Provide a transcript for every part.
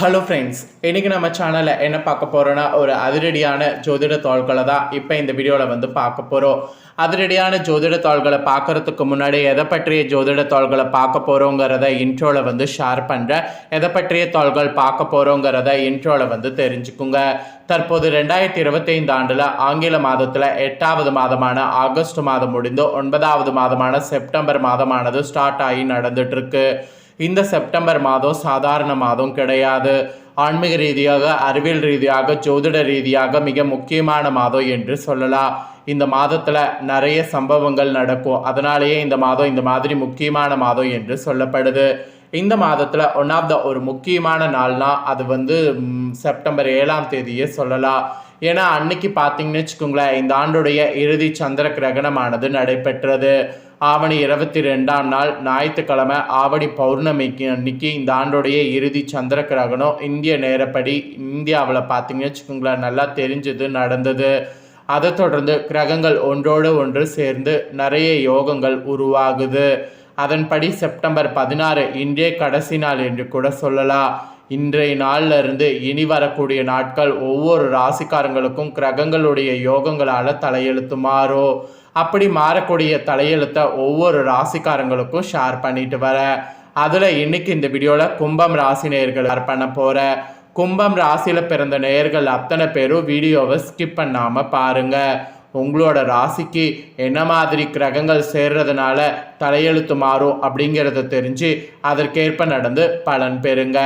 Hello friends, இன்றைக்கி நம்ம சேனலில் என்ன பார்க்க போகிறோன்னா ஒரு அதிரடியான ஜோதிட தாள்களை தான் இப்போ இந்த வீடியோவில் வந்து பார்க்க போகிறோம். அதிரடியான ஜோதிட தாள்களை பார்க்குறதுக்கு முன்னாடி எதை பற்றிய ஜோதிட தாள்களை பார்க்க போகிறோங்கிறத இன்ட்ரோவில் வந்து ஷேர் பண்ணுறேன். எதை பற்றிய தாள்கள் பார்க்க போகிறோங்கிறத இன்ட்ரோவில் வந்து தெரிஞ்சுக்குங்க. தற்போது 2025 ஆண்டில் ஆங்கில மாதத்தில் 8வது மாதமான ஆகஸ்ட் மாதம் முடிந்து 9வது மாதமான செப்டம்பர் மாதமானது ஸ்டார்ட் ஆகி நடந்துகிட்ருக்கு. இந்த செப்டம்பர் மாதம் சாதாரண மாதம் கிடையாது. ஆன்மீக ரீதியாக, அறிவியல் ரீதியாக, ஜோதிட ரீதியாக மிக முக்கியமான மாதம் என்று சொல்லலாம். இந்த மாதத்தில் நிறைய சம்பவங்கள் நடக்கும். அதனாலேயே இந்த மாதம் இந்த மாதிரி முக்கியமான மாதம் என்று சொல்லப்படுது. இந்த மாதத்தில் ஒரு முக்கியமான நாள்னா அது வந்து செப்டம்பர் 7ஆம் தேதியே சொல்லலாம். ஏன்னா அன்னைக்கு பார்த்தீங்கன்னு வச்சுக்கோங்களேன், இந்த ஆண்டுடைய இறுதி சந்திர கிரகணமானது நடைபெற்றது. ஆவணி 22ஆம் நாள் ஞாயிற்றுக்கிழமை ஆவணி பௌர்ணமிக்கு அன்னைக்கு இந்த ஆண்டுடைய இறுதி சந்திர கிரகணம் இந்திய நேரப்படி இந்தியாவில் பார்த்தீங்கன்னு வச்சுக்கோங்களேன் நல்லா தெரிஞ்சது நடந்தது. அதை தொடர்ந்து கிரகங்கள் ஒன்றோடு ஒன்று சேர்ந்து நிறைய யோகங்கள் உருவாகுது. அதன்படி செப்டம்பர் 16 இன்றைய கடைசி நாள் என்று கூட சொல்லலாம். இன்றைய நாளில் இருந்து இனி வரக்கூடிய நாட்கள் ஒவ்வொரு ராசிக்காரங்களுக்கும் கிரகங்களுடைய யோகங்களால் தலையெழுத்து மாறும். அப்படி மாறக்கூடிய தலையெழுத்தை ஒவ்வொரு ராசிக்காரங்களுக்கும் ஷேர் பண்ணிட்டு வரேன். அதில் இன்னைக்கு இந்த வீடியோவில் கும்பம் ராசி நேயர்கள் ஷேர் பண்ண போகிறேன். கும்பம் ராசியில் பிறந்த நேயர்கள் அத்தனை பேரும் வீடியோவை ஸ்கிப் பண்ணாமல் பாருங்கள். உங்களோட ராசிக்கு என்ன மாதிரி கிரகங்கள் சேர்றதுனால தலையெழுத்து மாறும் அப்படிங்கிறத தெரிஞ்சு அதற்கேற்ப நடந்து பலன் பெறுங்க.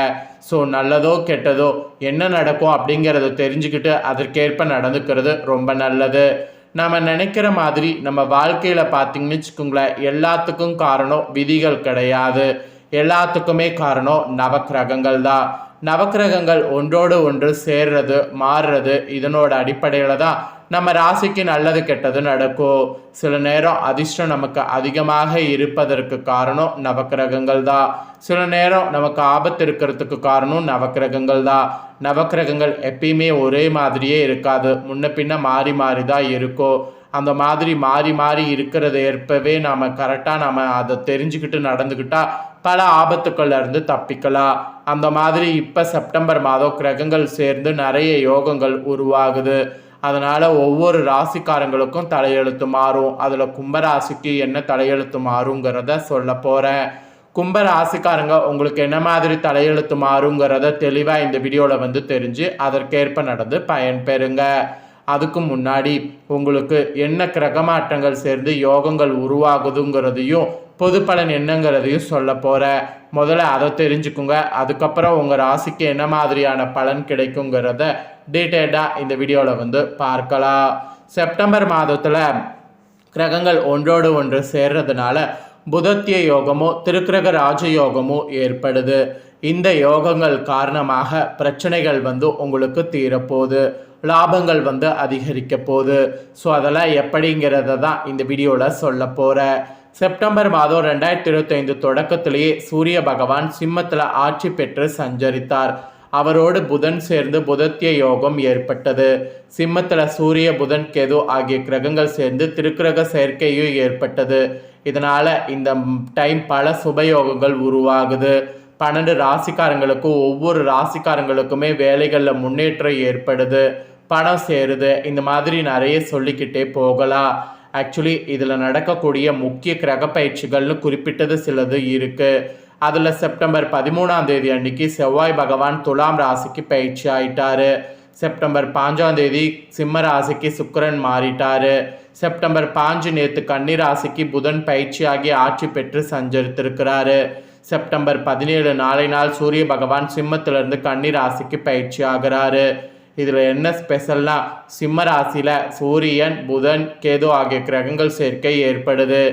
ஸோ நல்லதோ கெட்டதோ என்ன நடக்கும் அப்படிங்கிறத தெரிஞ்சுக்கிட்டு அதற்கேற்ப நடந்துக்கிறது ரொம்ப நல்லது. நம்ம நினைக்கிற மாதிரி நம்ம வாழ்க்கையில் பார்த்தீங்கன்னு வச்சுக்கோங்களேன், எல்லாத்துக்கும் காரணம் விதிகள் கிடையாது. எல்லாத்துக்குமே காரணம் நவக்கிரகங்கள் தான். நவக்கிரகங்கள் ஒன்றோடு ஒன்று சேர்றது மாறுறது இதனோட அடிப்படையில் தான் நம்ம ராசிக்கு நல்லது கெட்டது நடக்கும். சில நேரம் அதிர்ஷ்டம் நமக்கு அதிகமாக இருப்பதற்கு காரணம் நவக்கிரகங்கள் தான். சில நேரம் நமக்கு ஆபத்து இருக்கிறதுக்கு காரணம் நவக்கிரகங்கள் தான். நவக்கிரகங்கள் எப்பயுமே ஒரே மாதிரியே இருக்காது, முன்ன பின்ன மாறி மாறி தான் இருக்கும். அந்த மாதிரி மாறி மாறி இருக்கிறத ஏற்பவே நாம் கரெக்டாக அதை தெரிஞ்சுக்கிட்டு நடந்துக்கிட்டால் பல ஆபத்துக்கள்ல இருந்து தப்பிக்கலாம். அந்த மாதிரி இப்போ செப்டம்பர் மாதம் கிரகங்கள் சேர்ந்து நிறைய யோகங்கள் உருவாகுது. அதனால் ஒவ்வொரு ராசிக்காரங்களுக்கும் தலையெழுத்து மாறும். அதில் கும்பராசிக்கு என்ன தலையெழுத்து மாறுங்கிறத சொல்ல போகிறேன். கும்ப ராசிக்காரங்க உங்களுக்கு என்ன மாதிரி தலையெழுத்து மாறுங்கிறத தெளிவாக இந்த வீடியோவில் வந்து தெரிஞ்சு அதற்கேற்ப நடந்து பயன்பெறுங்க. அதுக்கு முன்னாடி உங்களுக்கு என்ன கிரகமாற்றங்கள் சேர்ந்து யோகங்கள் உருவாகுதுங்கிறதையும் பொது பலன் என்னங்கிறதையும் சொல்ல போகிறேன். முதல்ல அதை தெரிஞ்சுக்குங்க. அதுக்கப்புறம் உங்கள் ராசிக்கு என்ன மாதிரியான பலன் கிடைக்குங்கிறத டீட்டெயில்டாக இந்த வீடியோவில் வந்து பார்க்கலாம். செப்டம்பர் மாதத்தில் கிரகங்கள் ஒன்றோடு ஒன்று சேர்றதுனால புதத்திய யோகமோ திருக்கிரக ராஜயோகமோ ஏற்படுது. இந்த யோகங்கள் காரணமாக பிரச்சனைகள் வந்து உங்களுக்கு தீரப்போகுது, லாபங்கள் வந்து அதிகரிக்க போகுது. ஸோ அதெல்லாம் எப்படிங்கிறத தான் இந்த வீடியோவில் சொல்ல போகிறேன். செப்டம்பர் மாதம் 2025 தொடக்கத்திலேயே சூரிய பகவான் சிம்மத்தில் ஆட்சி பெற்று சஞ்சரித்தார். அவரோடு புதன் சேர்ந்து புதத்திய யோகம் ஏற்பட்டது. சிம்மத்தில் சூரிய புதன் கேது ஆகிய கிரகங்கள் சேர்ந்து திருக்கிரக சேர்க்கையும் ஏற்பட்டது. இதனால் இந்த டைம் பல சுபயோகங்கள் உருவாகுது. 12 ராசிக்காரங்களுக்கும் ஒவ்வொரு ராசிக்காரங்களுக்குமே வேலைகளில் முன்னேற்றம் ஏற்படுது, பணம் சேருது. இந்த மாதிரி நிறைய சொல்லிக்கிட்டே போகலாம். ஆக்சுவலி இதில் நடக்கக்கூடிய முக்கிய கிரக பயிற்சிகள்னு குறிப்பிட்டது சிலது இருக்குது. அதில் செப்டம்பர் 13ஆம் தேதி அன்னைக்கு செவ்வாய் பகவான் துலாம் ராசிக்கு பயிற்சி ஆயிட்டாரு. செப்டம்பர் 5ஆம் தேதி சிம்ம ராசிக்கு சுக்கிரன் மாறிட்டாரு. செப்டம்பர் 5 நேற்று கன்னி ராசிக்கு புதன் பயிற்சியாகி ஆட்சி பெற்று சஞ்சரித்திருக்கிறாரு. செப்டம்பர் 17 நாளை நாள் சூரிய பகவான் சிம்மத்திலிருந்து கன்னி ராசிக்கு பயிற்சி ஆகிறாரு. இதில் என்ன ஸ்பெஷல்னா, சிம்ம ராசியில் சூரியன் புதன் கேது ஆகிய கிரகங்கள் சேர்க்கை ஏற்படுது.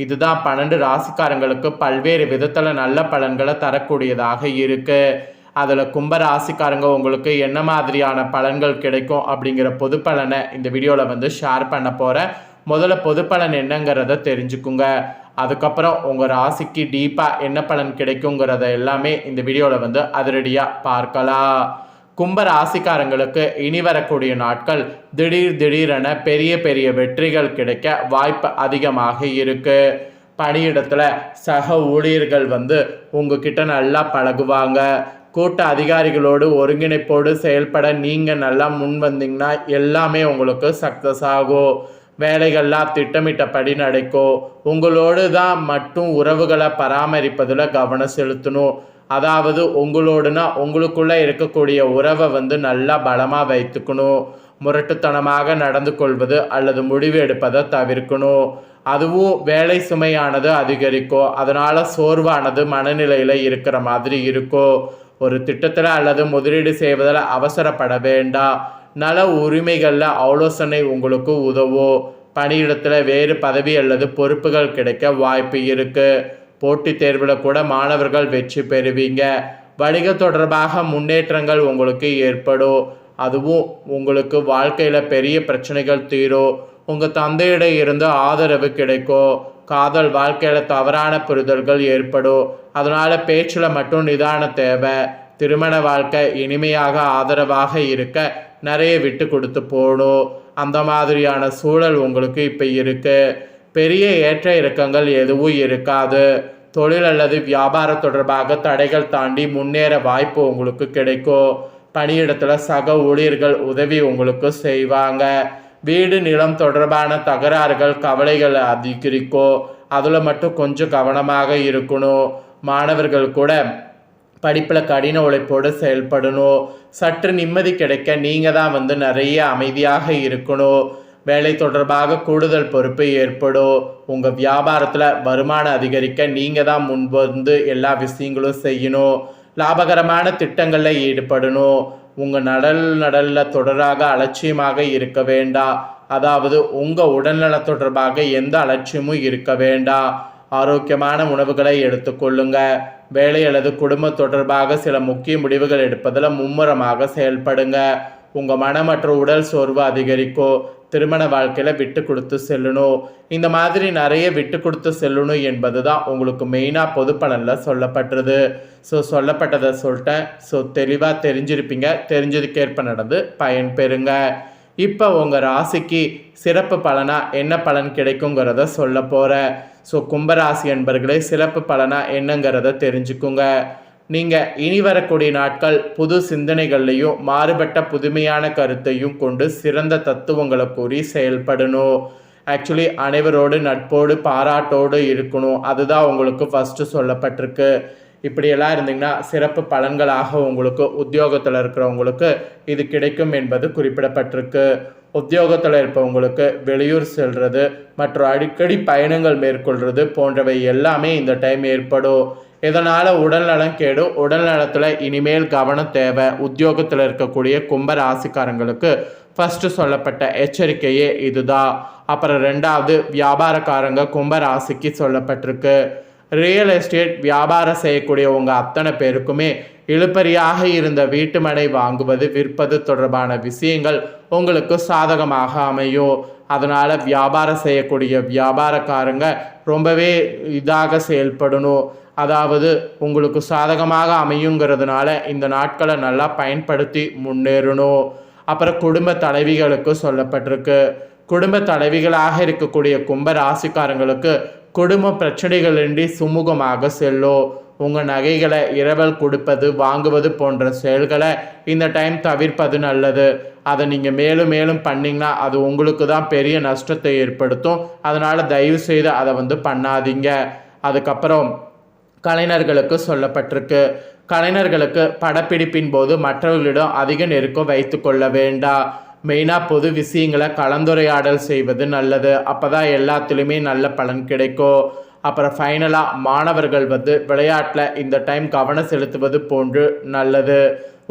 இதுதான் 12 ராசிக்காரங்களுக்கு பல்வேறு விதத்தில் நல்ல பலன்களை தரக்கூடியதாக இருக்குது. அதில் கும்ப ராசிக்காரங்க உங்களுக்கு என்ன மாதிரியான பலன்கள் கிடைக்கும் அப்படிங்கிற பொது பலனை இந்த வீடியோவில் வந்து ஷேர் பண்ண போகிறேன். முதல்ல பொது பலன் என்னங்கிறத தெரிஞ்சுக்குங்க. அதுக்கப்புறம் உங்கள் ராசிக்கு டீப்பாக என்ன பலன் கிடைக்குங்கிறத எல்லாமே இந்த வீடியோவில் வந்து அதிரடியாக பார்க்கலாம். கும்ப ராசிக்காரங்களுக்கு இனி வரக்கூடிய நாட்கள் திடீரென பெரிய பெரிய வெற்றிகள் கிடைக்க வாய்ப்பு அதிகமாக இருக்குது. பணியிடத்தில் சக ஊழியர்கள் வந்து உங்ககிட்ட நல்லா பழகுவாங்க. கூட்ட அதிகாரிகளோடு ஒருங்கிணைப்போடு செயல்பட நீங்கள் நல்லா முன் வந்தீங்கன்னா எல்லாமே உங்களுக்கு சக்ஸஸ் ஆகும். வேலைகள்லாம் திட்டமிட்டபடி நடக்கும். உங்களோடு தான் மட்டும் உறவுகளை பராமரிப்பதில் கவனம் செலுத்தணும். அதாவது உங்களோடுனா உங்களுக்குள்ளே இருக்கக்கூடிய உறவை நல்லா பலமாக வைத்துக்கணும். முரட்டுத்தனமாக நடந்து கொள்வது அல்லது முடிவு எடுப்பதை தவிர்க்கணும். அதுவும் வேலை சுமையானது அதிகரிக்கும். அதனால் சோர்வானது மனநிலையில் இருக்கிற மாதிரி இருக்கும். ஒரு திட்டத்தில் அல்லது முதலீடு செய்வதில் அவசரப்பட வேண்டாம். நல உரிமைகளில் ஆலோசனை உங்களுக்கு உதவும். பணியிடத்தில் வேறு பதவி அல்லது பொறுப்புகள் கிடைக்க வாய்ப்பு இருக்குது. போட்டித் தேர்வில் கூட மாணவர்கள் வெற்றி பெறுவீங்க. வணிக தொடர்பாக முன்னேற்றங்கள் உங்களுக்கு ஏற்படும். அதுவும் உங்களுக்கு வாழ்க்கையில் பெரிய பிரச்சனைகள் தீரும். உங்கள் தந்தையிடம் இருந்து ஆதரவு கிடைக்கும். காதல் வாழ்க்கையில் தவறான புரிதல்கள் ஏற்படும். அதனால் பேச்சில் மட்டும் நிதானம் தேவை. திருமண வாழ்க்கை இனிமையாக ஆதரவாக இருக்க நிறைய விட்டு கொடுத்து போகணும். அந்த மாதிரியான சூழல் உங்களுக்கு இப்போ இருக்குது. பெரிய ஏற்ற இறக்கங்கள் எதுவும் இருக்காது. தொழில் அல்லது வியாபாரம் தொடர்பாக தடைகள் தாண்டி முன்னேற வாய்ப்பு உங்களுக்கு கிடைக்கும். பணியிடத்தில் சக ஊழியர்கள் உதவி உங்களுக்கு செய்வாங்க. வீடு நிலம் தொடர்பான தகராறுகள் கவலைகள் அதிகரிக்கும். அதில் மட்டும் கொஞ்சம் கவனமாக இருக்கணும். மாணவர்கள் கூட படிப்பில் கடின உழைப்போடு செயல்படணும். சற்று நிம்மதி கிடைக்க நீங்கள் தான் நிறைய அமைதியாக இருக்கணும். வேலை தொடர்பாக கூடுதல் பொறுப்பு ஏற்படும். உங்கள் வியாபாரத்தில் வருமானம் அதிகரிக்க நீங்கள் தான் முன்வந்து எல்லா விஷயங்களும் செய்யணும். லாபகரமான திட்டங்களில் ஈடுபடணும். உங்கள் நடலில் தொடராக அலட்சியமாக இருக்க வேண்டாம். அதாவது உங்கள் உடல்நல தொடர்பாக எந்த அலட்சியமும் இருக்க வேண்டாம். ஆரோக்கியமான உணவுகளை எடுத்துக்கொள்ளுங்க. வேலை அல்லது குடும்ப தொடர்பாக சில முக்கிய முடிவுகள் எடுப்பதில் மும்முரமாக செயல்படுங்க. உங்கள் மன மற்றும் உடல் சோர்வு அதிகரிக்கும். திருமண வாழ்க்கையில் விட்டு கொடுத்து செல்லணும். இந்த மாதிரி நிறைய விட்டு கொடுத்து செல்லணும் என்பது தான் உங்களுக்கு மெயினாக பொது பலனில் சொல்லப்பட்டது. சொல்லப்பட்டதை சொல்லிட்டேன். தெளிவாக தெரிஞ்சிருப்பீங்க. தெரிஞ்சதுக்கேற்ப நடந்து பயன் பெறுங்க. இப்போ உங்கள் ராசிக்கு சிறப்பு பலனாக என்ன பலன் கிடைக்குங்கிறத சொல்ல போகிறேன். கும்பராசி என்பர்களே, சிறப்பு பலனாக என்னங்கிறத தெரிஞ்சுக்குங்க. நீங்கள் இனி வரக்கூடிய நாட்கள் புது சிந்தனைகள்லையும் மாறுபட்ட புதுமையான கருத்தையும் கொண்டு சிறந்த தத்துவங்களை கூறி செயல்படணும். ஆக்சுவலி அனைவரோடு நட்போடு பாராட்டோடு இருக்கணும். அதுதான் உங்களுக்கு ஃபஸ்ட்டு சொல்லப்பட்டிருக்கு. இப்படியெல்லாம் இருந்தீங்கன்னா சிறப்பு பலன்களாக உங்களுக்கு உத்தியோகத்தில் இருக்கிறவங்களுக்கு இது கிடைக்கும் என்பது குறிப்பிடப்பட்டிருக்கு. உத்தியோகத்தில் இருப்பவங்களுக்கு வெளியூர் செல்வது மற்றும் அடிக்கடி பயணங்கள் மேற்கொள்வது போன்றவை எல்லாமே இந்த டைம் ஏற்படும். இதனால் உடல்நலம் கேடும். உடல் நலத்தில் இனிமேல் கவனம் தேவை. உத்தியோகத்தில் இருக்கக்கூடிய கும்ப ராசிக்காரங்களுக்கு ஃபஸ்ட்டு சொல்லப்பட்ட எச்சரிக்கையே இதுதான். அப்புறம் ரெண்டாவது, வியாபாரக்காரங்க கும்ப ராசிக்கு சொல்லப்பட்டிருக்கு. ரியல் எஸ்டேட் வியாபாரம் செய்யக்கூடிய உங்கள் அத்தனை பேருக்குமே இழுபறியாக இருந்த வீட்டு மனை வாங்குவது விற்பது தொடர்பான விஷயங்கள் உங்களுக்கு சாதகமாக அமையும். அதனால் வியாபாரம் செய்யக்கூடிய வியாபாரக்காரங்க ரொம்பவே இதாக செயல்படணும். அதாவது உங்களுக்கு சாதகமாக அமையுங்கிறதுனால இந்த நாட்களை நல்லா பயன்படுத்தி முன்னேறணும். அப்புறம் குடும்ப தலைவிகளுக்கு சொல்லப்பட்டிருக்கு. குடும்ப தலைவிகளாக இருக்கக்கூடிய கும்ப ராசிக்காரங்களுக்கு குடும்ப பிரச்சனைகளின்றி சுமூகமாக செல்லும். உங்கள் நகைகளை இரவல் கொடுப்பது வாங்குவது போன்ற செயல்களை இந்த டைம் தவிர்ப்பது நல்லது. அதை நீங்கள் மேலும் மேலும் பண்ணிங்கன்னா அது உங்களுக்கு தான் பெரிய நஷ்டத்தை ஏற்படுத்தும். அதனால் தயவு செய்து அதை பண்ணாதீங்க. அதுக்கப்புறம் கலைஞர்களுக்கு சொல்லப்பட்டிருக்கு. கலைஞர்களுக்கு படப்பிடிப்பின் போது மற்றவர்களிடம் அதிக நெருக்கம் வைத்து கொள்ள வேண்டாம். மெயினாக பொது விஷயங்களை கலந்துரையாடல் செய்வது நல்லது. அப்போ தான் எல்லாத்துலேயுமே நல்ல பலன் கிடைக்கும். அப்புறம் ஃபைனலாக மாணவர்கள் விளையாட்டில் இந்த டைம் கவனம் செலுத்துவது போன்று நல்லது.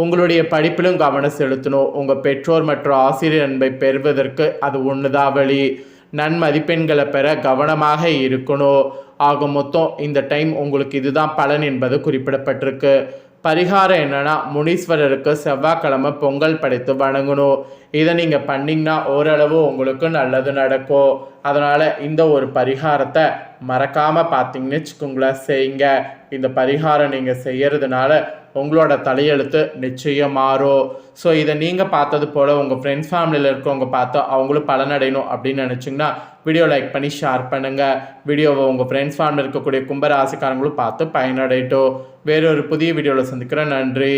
உங்களுடைய படிப்பிலும் கவனம் செலுத்தணும். உங்கள் பெற்றோர் மற்றும் ஆசிரியர் அன்பை பெறுவதற்கு அது ஒன்றுதான் வழி. நன்மதிப்பெண்களை பெற கவனமாக இருக்கணும். ஆக மொத்தம் இந்த டைம் உங்களுக்கு இதுதான் பலன் என்பது குறிப்பிடப்பட்டிருக்கு. பரிகாரம் என்னன்னா, முனீஸ்வரருக்கு செவ்வாய்க்கிழமை பொங்கல் படைத்து வணங்கணும். இதை நீங்கள் பண்ணிங்கன்னா ஓரளவு உங்களுக்கு நல்லது நடக்கும். அதனால் இந்த ஒரு பரிகாரத்தை மறக்காமல் பார்த்தீங்கன்னு வச்சுக்கோங்களேன், செய்யுங்க. இந்த பரிகாரம் நீங்கள் செய்கிறதுனால உங்களோட தலையெழுத்து நிச்சயம் மாறும். ஸோ இதை நீங்கள் பார்த்தது போல் உங்கள் ஃப்ரெண்ட்ஸ் ஃபேமிலியில் இருக்கவங்க பார்த்து அவங்களும் பலனடையணும் அப்படின்னு நினச்சிங்கன்னா வீடியோ லைக் பண்ணி ஷேர் பண்ணுங்கள். வீடியோவை உங்கள் ஃப்ரெண்ட்ஸ் ஃபேமிலியில் இருக்கக்கூடிய கும்பராசிக்காரங்களும் பார்த்து பயனடையட்டும். வேறொரு புதிய வீடியோவில் சந்திக்கிறேன். நன்றி.